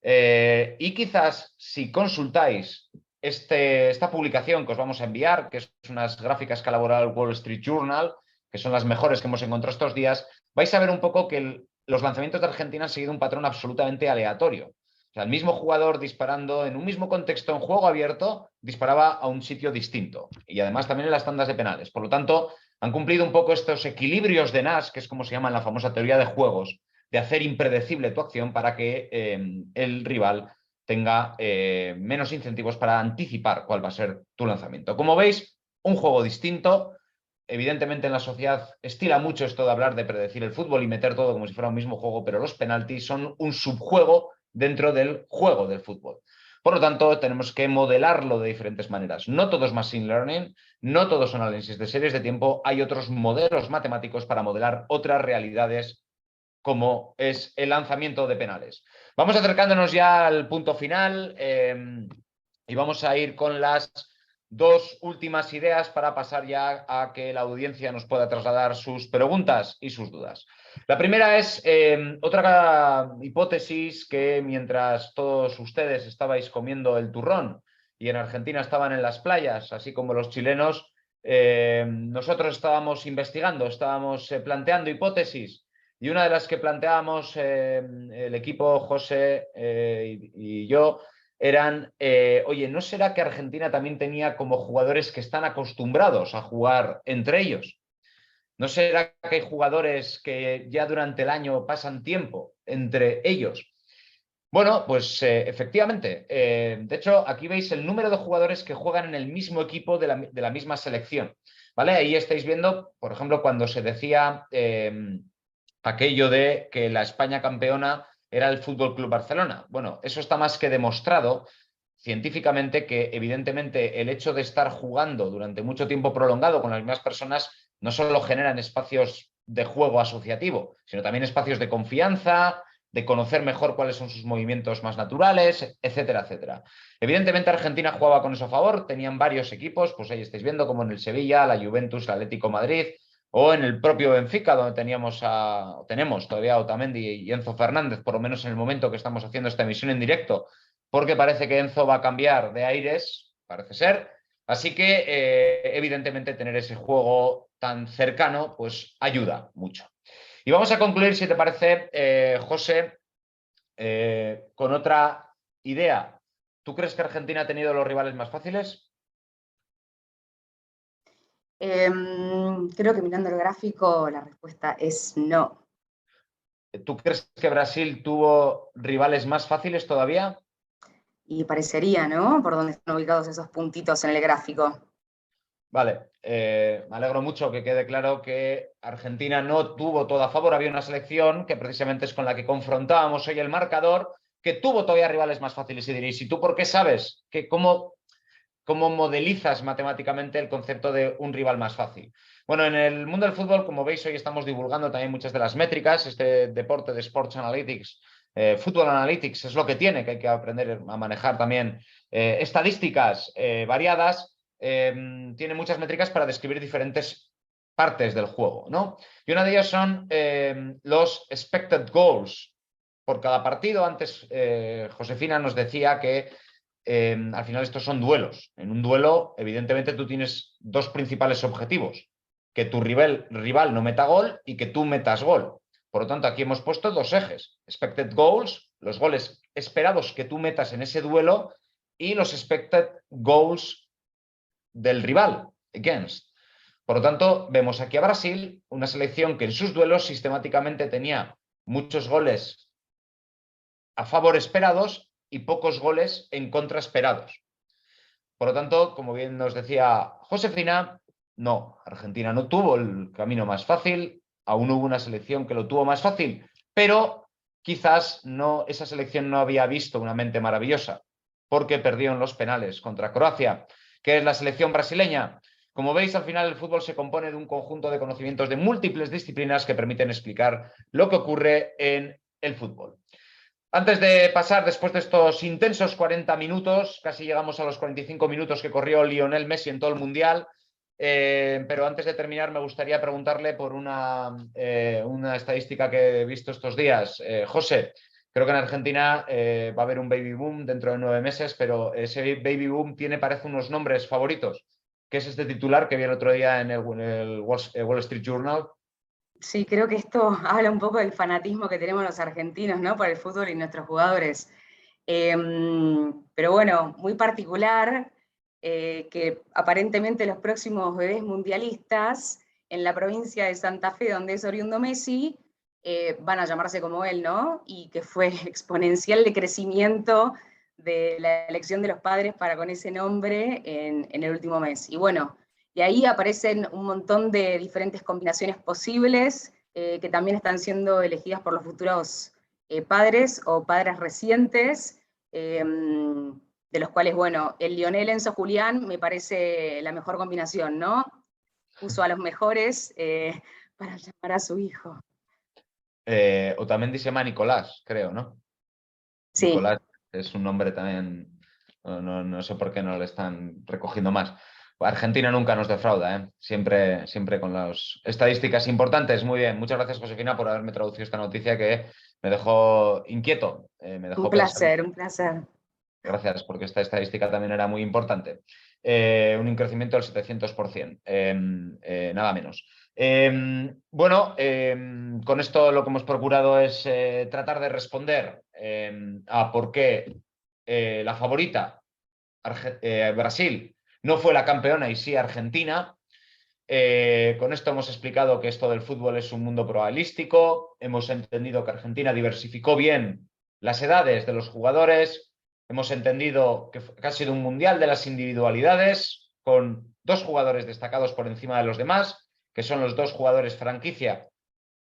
Y quizás si consultáis esta publicación que os vamos a enviar, que es unas gráficas que ha elaborado el Wall Street Journal, que son las mejores que hemos encontrado estos días, vais a ver un poco que los lanzamientos de Argentina han seguido un patrón absolutamente aleatorio. O sea, el mismo jugador disparando en un mismo contexto en juego abierto disparaba a un sitio distinto. Y además también en las tandas de penales. Por lo tanto, han cumplido un poco estos equilibrios de Nash, que es como se llama en la famosa teoría de juegos, de hacer impredecible tu acción para que el rival tenga menos incentivos para anticipar cuál va a ser tu lanzamiento. Como veis, un juego distinto. Evidentemente en la sociedad estila mucho esto de hablar de predecir el fútbol y meter todo como si fuera un mismo juego, pero los penaltis son un subjuego dentro del juego del fútbol. Por lo tanto, tenemos que modelarlo de diferentes maneras. No todo es machine learning, no todos son análisis de series de tiempo, hay otros modelos matemáticos para modelar otras realidades como es el lanzamiento de penales. Vamos acercándonos ya al punto final y vamos a ir con las dos últimas ideas para pasar ya a que la audiencia nos pueda trasladar sus preguntas y sus dudas. La primera es otra hipótesis que mientras todos ustedes estabais comiendo el turrón y en Argentina estaban en las playas, así como los chilenos, nosotros estábamos investigando, estábamos planteando hipótesis. Y una de las que planteábamos el equipo, José y yo, eran, oye, ¿no será que Argentina también tenía como jugadores que están acostumbrados a jugar entre ellos? ¿No será que hay jugadores que ya durante el año pasan tiempo entre ellos? Bueno, pues efectivamente. De hecho, aquí veis el número de jugadores que juegan en el mismo equipo de la misma selección. ¿Vale? Ahí estáis viendo, por ejemplo, cuando se decía aquello de que la España campeona era el Fútbol Club Barcelona. Bueno, eso está más que demostrado científicamente que, evidentemente, el hecho de estar jugando durante mucho tiempo prolongado con las mismas personas no solo generan espacios de juego asociativo, sino también espacios de confianza, de conocer mejor cuáles son sus movimientos más naturales, etcétera, etcétera. Evidentemente Argentina jugaba con eso a favor, tenían varios equipos, pues ahí estáis viendo como en el Sevilla, la Juventus, el Atlético Madrid, o en el propio Benfica, donde tenemos todavía a Otamendi y Enzo Fernández, por lo menos en el momento que estamos haciendo esta emisión en directo, porque parece que Enzo va a cambiar de aires, parece ser. Así que, evidentemente, tener ese juego tan cercano, pues ayuda mucho. Y vamos a concluir, si te parece, José, con otra idea. ¿Tú crees que Argentina ha tenido los rivales más fáciles?
Creo que mirando el gráfico la respuesta es no.
¿Tú crees que Brasil tuvo rivales más fáciles todavía?
Y parecería, ¿no? Por donde están ubicados esos puntitos en el gráfico.
Vale, me alegro mucho que quede claro que Argentina no tuvo todo a favor. Había una selección que precisamente es con la que confrontábamos hoy el marcador, que tuvo todavía rivales más fáciles. Y diréis, ¿y tú por qué sabes? ¿Cómo modelizas matemáticamente el concepto de un rival más fácil? Bueno, en el mundo del fútbol, como veis, hoy estamos divulgando también muchas de las métricas. Este deporte de Sports Analytics, Football Analytics, es lo que tiene, que hay que aprender a manejar también estadísticas variadas. Tiene muchas métricas para describir diferentes partes del juego, ¿no? Y una de ellas son los expected goals por cada partido. Antes Josefina nos decía que al final estos son duelos. En un duelo, evidentemente, tú tienes dos principales objetivos: que tu rival no meta gol y que tú metas gol. Por lo tanto, aquí hemos puesto dos ejes: expected goals, los goles esperados que tú metas en ese duelo, y los expected goals del rival, against. Por lo tanto, vemos aquí a Brasil, una selección que en sus duelos sistemáticamente tenía muchos goles a favor esperados y pocos goles en contra esperados. Por lo tanto, como bien nos decía Josefina, no, Argentina no tuvo el camino más fácil, aún hubo una selección que lo tuvo más fácil, pero quizás no, esa selección no había visto una mente maravillosa, porque perdió en los penales contra Croacia, que es la selección brasileña. Como veis, al final el fútbol se compone de un conjunto de conocimientos de múltiples disciplinas que permiten explicar lo que ocurre en el fútbol. Antes de pasar, después de estos intensos 40 minutos, casi llegamos a los 45 minutos que corrió Lionel Messi en todo el Mundial, pero antes de terminar me gustaría preguntarle por una estadística que he visto estos días. José, creo que en Argentina va a haber un baby boom dentro de 9 meses, pero ese baby boom tiene, parece, unos nombres favoritos, que es este titular que vi el otro día en el Wall Street Journal.
Sí, creo que esto habla un poco del fanatismo que tenemos los argentinos, ¿no? Por el fútbol y nuestros jugadores. Pero bueno, muy particular, que aparentemente los próximos bebés mundialistas en la provincia de Santa Fe, donde es oriundo Messi, van a llamarse como él, ¿no? Y que fue exponencial de crecimiento de la elección de los padres para con ese nombre en el último mes. Y bueno, y ahí aparecen un montón de diferentes combinaciones posibles que también están siendo elegidas por los futuros padres o padres recientes, de los cuales, bueno, el Lionel Enzo Julián me parece la mejor combinación, ¿no? Puso a los mejores para llamar a su hijo.
Otamendi se llama Nicolás, creo, ¿no?
Sí.
Nicolás es un nombre también, no sé por qué no le están recogiendo más. Argentina nunca nos defrauda, ¿eh? Siempre con las estadísticas importantes. Muy bien, muchas gracias, Josefina, por haberme traducido esta noticia que me dejó inquieto. Me dejó
Un placer, un placer.
Gracias, porque esta estadística también era muy importante. Un crecimiento del 700%, nada menos. Bueno, con esto lo que hemos procurado es tratar de responder a por qué la favorita, Brasil, no fue la campeona y sí Argentina. Con esto hemos explicado que esto del fútbol es un mundo probabilístico. Hemos entendido que Argentina diversificó bien las edades de los jugadores. Hemos entendido que ha sido un mundial de las individualidades, con 2 jugadores destacados por encima de los demás, que son los 2 jugadores franquicia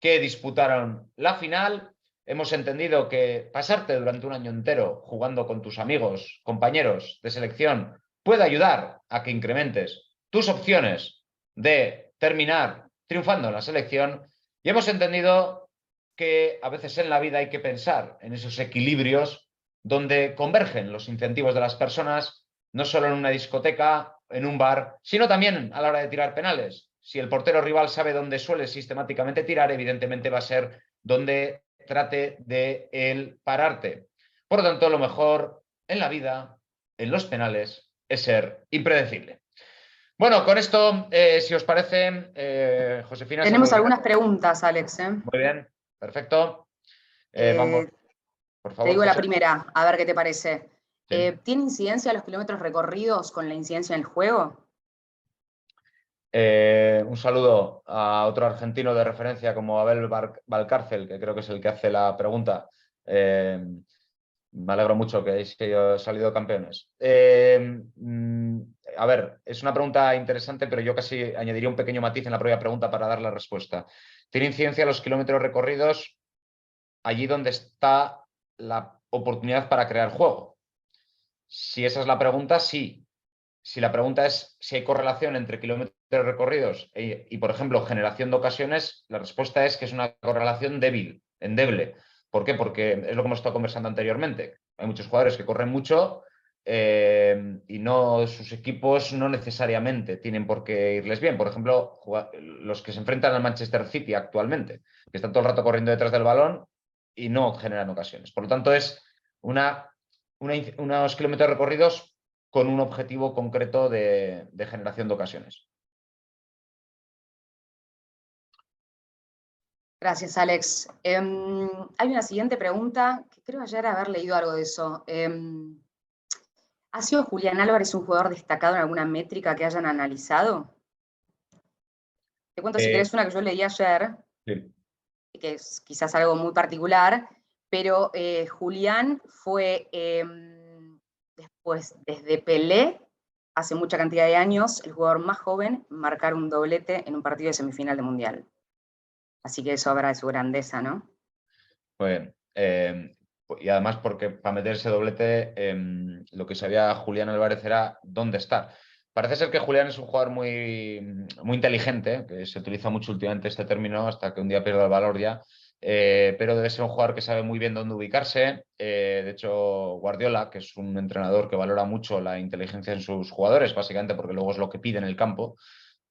que disputaron la final. Hemos entendido que pasarte durante un año entero jugando con tus amigos, compañeros de selección, puede ayudar a que incrementes tus opciones de terminar triunfando en la selección. Y hemos entendido que a veces en la vida hay que pensar en esos equilibrios donde convergen los incentivos de las personas, no solo en una discoteca, en un bar, sino también a la hora de tirar penales. Si el portero rival sabe dónde suele sistemáticamente tirar, evidentemente va a ser donde trate de él pararte. Por lo tanto, lo mejor en la vida, en los penales, es ser impredecible. Bueno, con esto, si os parece, Josefina...
Tenemos algunas preguntas, Alex.
Muy bien, perfecto. Vamos, por favor,
te digo
José.
la primera, a ver qué te parece.
Sí.
¿Tiene incidencia los kilómetros recorridos con la incidencia en el juego?
Un saludo a otro argentino de referencia como Abel Valcárcel, que creo que es el que hace la pregunta. Me alegro mucho que hayáis salido campeones. A ver, es una pregunta interesante, pero yo casi añadiría un pequeño matiz en la propia pregunta para dar la respuesta. ¿Tiene incidencia los kilómetros recorridos allí donde está la oportunidad para crear juego? Si esa es la pregunta, sí. Si la pregunta es si hay correlación entre kilómetros recorridos y, por ejemplo, generación de ocasiones, la respuesta es que es una correlación débil, endeble. ¿Por qué? Porque es lo que hemos estado conversando anteriormente. Hay muchos jugadores que corren mucho y sus equipos no necesariamente tienen por qué irles bien. Por ejemplo, los que se enfrentan al Manchester City actualmente, que están todo el rato corriendo detrás del balón y no generan ocasiones. Por lo tanto, es unos kilómetros recorridos con un objetivo concreto de generación de ocasiones.
Gracias, Alex. Hay una siguiente pregunta, que creo ayer haber leído algo de eso. ¿Ha sido Julián Álvarez un jugador destacado en alguna métrica que hayan analizado? Te cuento si querés una que yo leí ayer,
Sí.
que es quizás algo muy particular, pero Julián fue, después, desde Pelé, hace mucha cantidad de años, el jugador más joven en marcar un doblete en un partido de semifinal de Mundial. Así que eso habla de su grandeza, ¿no?
Muy bien. Y además porque para meter ese doblete lo que sabía Julián Álvarez era dónde estar. Parece ser que Julián es un jugador muy, muy inteligente, que se utiliza mucho últimamente este término hasta que un día pierda el valor ya, pero debe ser un jugador que sabe muy bien dónde ubicarse. De hecho, Guardiola, que es un entrenador que valora mucho la inteligencia en sus jugadores, básicamente porque luego es lo que pide en el campo,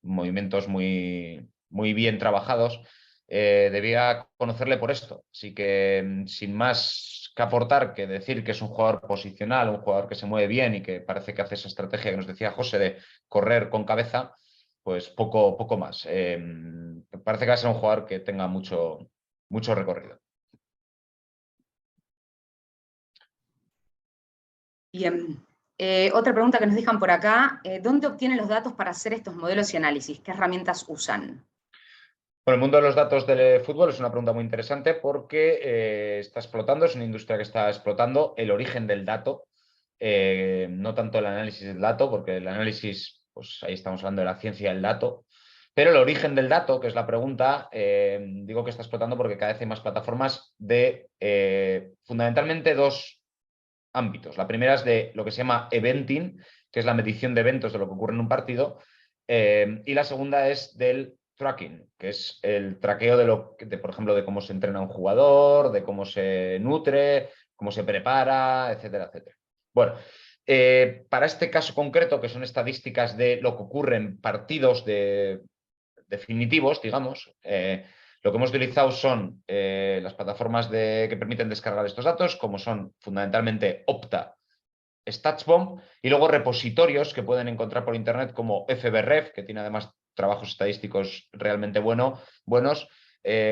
movimientos muy, muy bien trabajados. Debía conocerle por esto. Así que sin más que aportar que decir que es un jugador posicional, un jugador que se mueve bien y que parece que hace esa estrategia que nos decía José de correr con cabeza, pues poco más. Parece que va a ser un jugador que tenga mucho recorrido.
Bien. Otra pregunta que nos dejan por acá, ¿dónde obtienen los datos para hacer estos modelos y análisis? ¿Qué herramientas usan?
Bueno, el mundo de los datos del fútbol es una pregunta muy interesante porque está explotando, es una industria que está explotando el origen del dato, no tanto el análisis del dato, porque el análisis, pues ahí estamos hablando de la ciencia del dato, pero el origen del dato, que es la pregunta, digo que está explotando porque cada vez hay más plataformas de fundamentalmente 2 ámbitos. La primera es de lo que se llama eventing, que es la medición de eventos de lo que ocurre en un partido, y la segunda es del tracking, que es el traqueo por ejemplo, de cómo se entrena un jugador, de cómo se nutre, cómo se prepara, etcétera, etcétera. Bueno, para este caso concreto, que son estadísticas de lo que ocurre en partidos definitivos, digamos, lo que hemos utilizado son las plataformas que permiten descargar estos datos, como son fundamentalmente Opta, StatsBomb, y luego repositorios que pueden encontrar por internet como FBref, que tiene además trabajos estadísticos realmente buenos,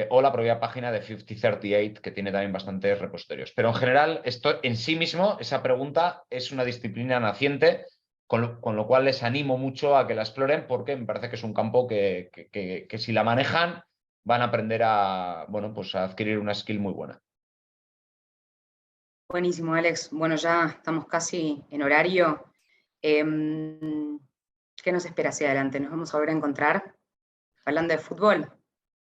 o la propia página de 5038, que tiene también bastantes repositorios. Pero en general, esto en sí mismo, esa pregunta es una disciplina naciente, con lo cual les animo mucho a que la exploren, porque me parece que es un campo que si la manejan van a aprender a adquirir una skill muy buena.
Buenísimo, Alex. Bueno, ya estamos casi en horario. ¿Qué nos espera hacia adelante? ¿Nos vamos a volver a encontrar hablando de fútbol?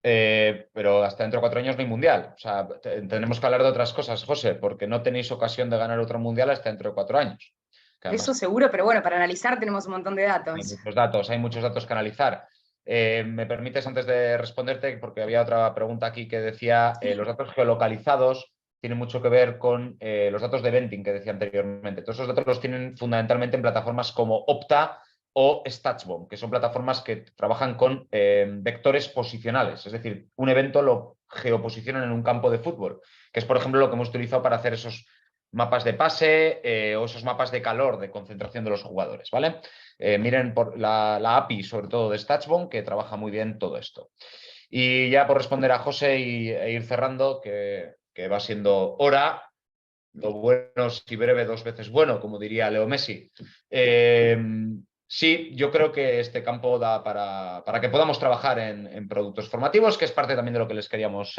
Pero hasta dentro de 4 años no hay mundial. O sea, tenemos que hablar de otras cosas, José, porque no tenéis ocasión de ganar otro mundial hasta dentro de 4 años. Que además,
Eso seguro, pero bueno, para analizar tenemos un montón de datos.
hay muchos datos que analizar. ¿Me permites antes de responderte? Porque había otra pregunta aquí que decía, los datos geolocalizados tienen mucho que ver con los datos de venting que decía anteriormente. Todos esos datos los tienen fundamentalmente en plataformas como Opta o StatsBomb, que son plataformas que trabajan con vectores posicionales. Es decir, un evento lo geoposicionan en un campo de fútbol, que es, por ejemplo, lo que hemos utilizado para hacer esos mapas de pase o esos mapas de calor, de concentración de los jugadores, ¿vale? Miren por la API, sobre todo de StatsBomb, que trabaja muy bien todo esto. Y ya por responder a José e ir cerrando, que va siendo hora, lo bueno si breve 2 veces bueno, como diría Leo Messi. Sí, yo creo que este campo da para que podamos trabajar en productos formativos, que es parte también de lo que les queríamos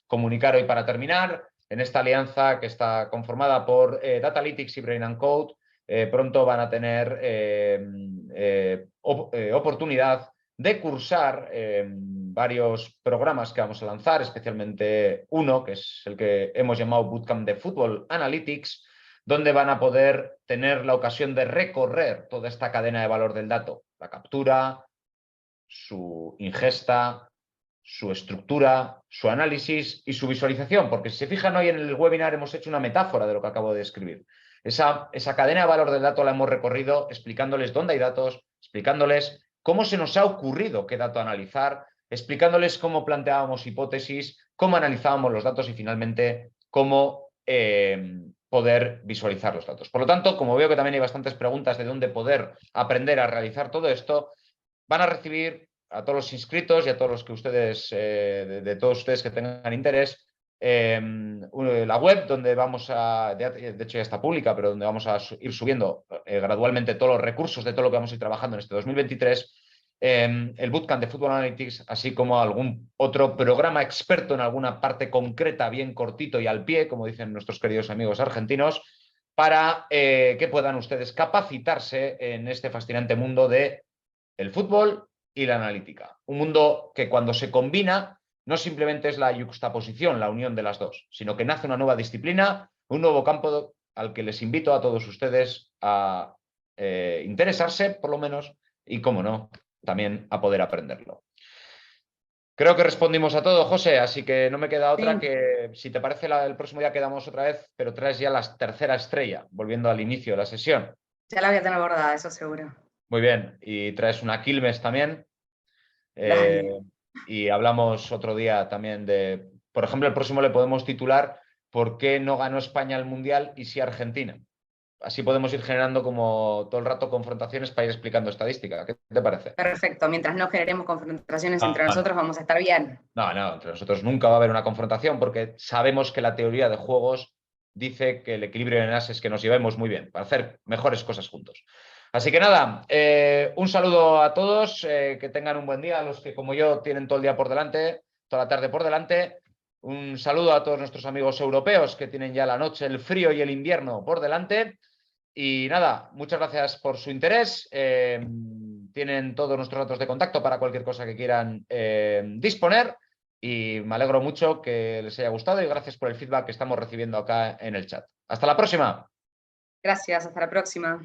comunicar hoy para terminar, en esta alianza que está conformada por Datalytics y Brain & Code. Pronto van a tener oportunidad de cursar varios programas que vamos a lanzar, especialmente uno, que es el que hemos llamado Bootcamp de Football Analytics, donde van a poder tener la ocasión de recorrer toda esta cadena de valor del dato, la captura, su ingesta, su estructura, su análisis y su visualización, porque si se fijan hoy en el webinar hemos hecho una metáfora de lo que acabo de describir. Esa cadena de valor del dato la hemos recorrido explicándoles dónde hay datos, explicándoles cómo se nos ha ocurrido qué dato analizar, explicándoles cómo planteábamos hipótesis, cómo analizábamos los datos y finalmente cómo poder visualizar los datos. Por lo tanto, como veo que también hay bastantes preguntas de dónde poder aprender a realizar todo esto, van a recibir a todos los inscritos y a todos los que ustedes, de todos ustedes que tengan interés, la web donde vamos a, de hecho ya está pública, pero donde vamos a ir subiendo gradualmente todos los recursos de todo lo que vamos a ir trabajando en este 2023, el Bootcamp de Football Analytics, así como algún otro programa experto en alguna parte concreta, bien cortito y al pie, como dicen nuestros queridos amigos argentinos, para que puedan ustedes capacitarse en este fascinante mundo de el fútbol y la analítica. Un mundo que cuando se combina no simplemente es la yuxtaposición, la unión de las dos, sino que nace una nueva disciplina, un nuevo campo al que les invito a todos ustedes a interesarse, por lo menos, y, cómo no, también a poder aprenderlo. Creo que respondimos a todo, José, así que no me queda otra que, si te parece, el próximo día quedamos otra vez, pero traes ya la tercera estrella, volviendo al inicio de la sesión.
Ya la voy a tener abordada, eso seguro.
Muy bien, y traes una Quilmes también. Y hablamos otro día también de, por ejemplo, el próximo le podemos titular ¿por qué no ganó España el Mundial y sí Argentina? Así podemos ir generando como todo el rato confrontaciones para ir explicando estadística. ¿Qué te parece?
Perfecto, mientras no generemos confrontaciones entre nosotros vamos a estar bien.
No, entre nosotros nunca va a haber una confrontación porque sabemos que la teoría de juegos dice que el equilibrio en as es que nos llevemos muy bien para hacer mejores cosas juntos. Así que nada, un saludo a todos, que tengan un buen día, a los que como yo tienen todo el día por delante, toda la tarde por delante. Un saludo a todos nuestros amigos europeos que tienen ya la noche, el frío y el invierno por delante. Y nada, muchas gracias por su interés. Tienen todos nuestros datos de contacto para cualquier cosa que quieran disponer. Y me alegro mucho que les haya gustado y gracias por el feedback que estamos recibiendo acá en el chat. Hasta la próxima.
Gracias, hasta la próxima.